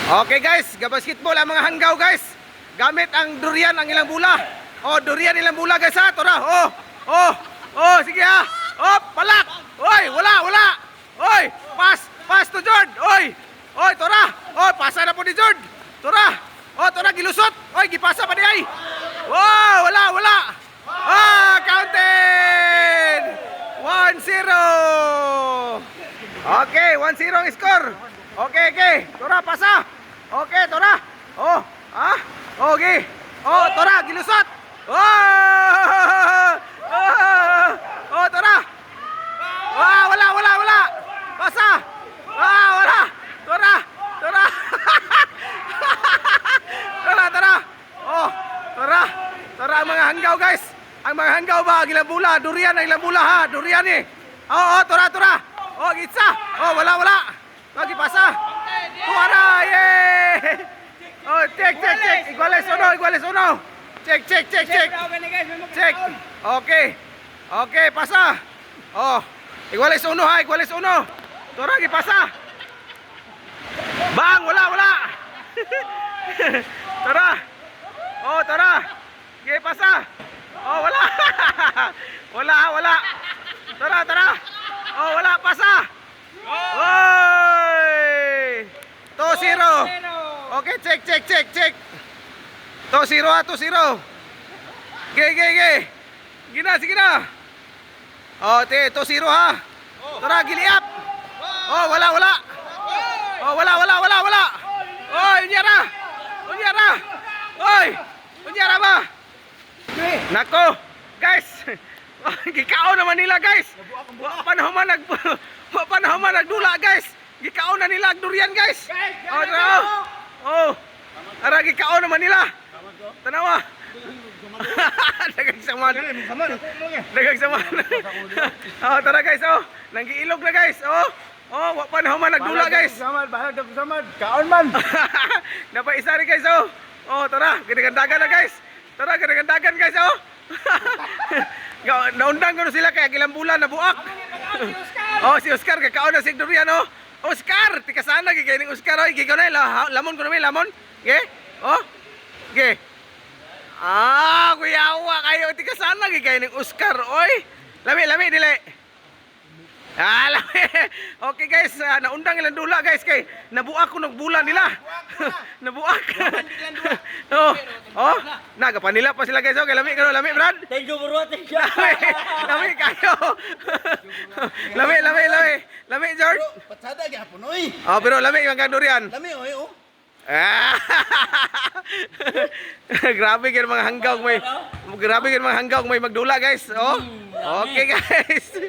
Okay guys, gabasketball ang mga hanggaw guys. Gamit ang durian ang ilang bula. Oh, durian ilang bula guys ha. Tora. Oh, sige ha. Oh, palak. Oy, wala. Oy, pass to Jord. Oy, tora. Oh, pasa na po ni Jord. Tora. Oh, tora gilusot. Oy, gipasa pa di ay. Oh, wala. Ah, counted. 1-0. Okay, 1-0 ang score. Okay. Tora, pasa. Okay, tora. Oh, okay. Oh, tora, gilusot. Oh, tora. Wala. Pasa. Wala. Tora. Tora. Oh, tora ang mga hanggaw guys. Ang mga hanggaw ba, ang ilang bula, durian ang ilang bula ha, durian eh. Oh, tora. Oh, gitsa. Oh, wala. Lagi pasa. Tuara, yeah. Oh, check. Iguales uno. Check. Okay, pasa. Oh, iguales uno. Tora, gipasa. Bang, wala. Tora. Oh, tora. Gipasa. Oh, wala. Wala. Tora. Oh, wala, pasa. Oy! 2-0. Okay, check. 2-0 ha, 2-0. Ge. Sige na. Oh, 2-0 ha. Tara, giliap. Oh, wala. Oh, wala. Oy, unyara. Oy, unyara ba? Nako, guys. Gikao naman nila, guys. Wa panahon man nagdula, guys. Gikao na nila ang durian, guys. Oh. Ara gikao naman nila. Tanawa. Dagang saman. Oh, tara guys, oh. Nanggiilog na, guys. Oh, wa panahon man nagdula, guys. Samad. Kaon man. Napaisa rin, guys, oh. Oh, tara, ganagandagan na, guys. Guys, oh. Naundang ko na sila kaya ilang bulan na buak. Oh, si Oscar kakaon na si Durian, oh. Oscar, tika sana gigay ning Oscar, oy, gigaw na lamon ko na may lamon. Ge? Oh. Ge. Kuya wa kayo tika sana gigay ning Oscar, oy. Lami dili. Lami. Okay guys, naundang ilang dula guys kay nabuak ko ng bulan nila. Nabuak. Oh, nagapanila pa sila guys. Okay, lami Brad. Thank you for watching. Lami kayo. Lami George. Patsada gyapon oy. Oh, pero lami yung durian. Lami oy oh. Grabe yung mga hanggaw may magdula guys. Oh. Okay guys.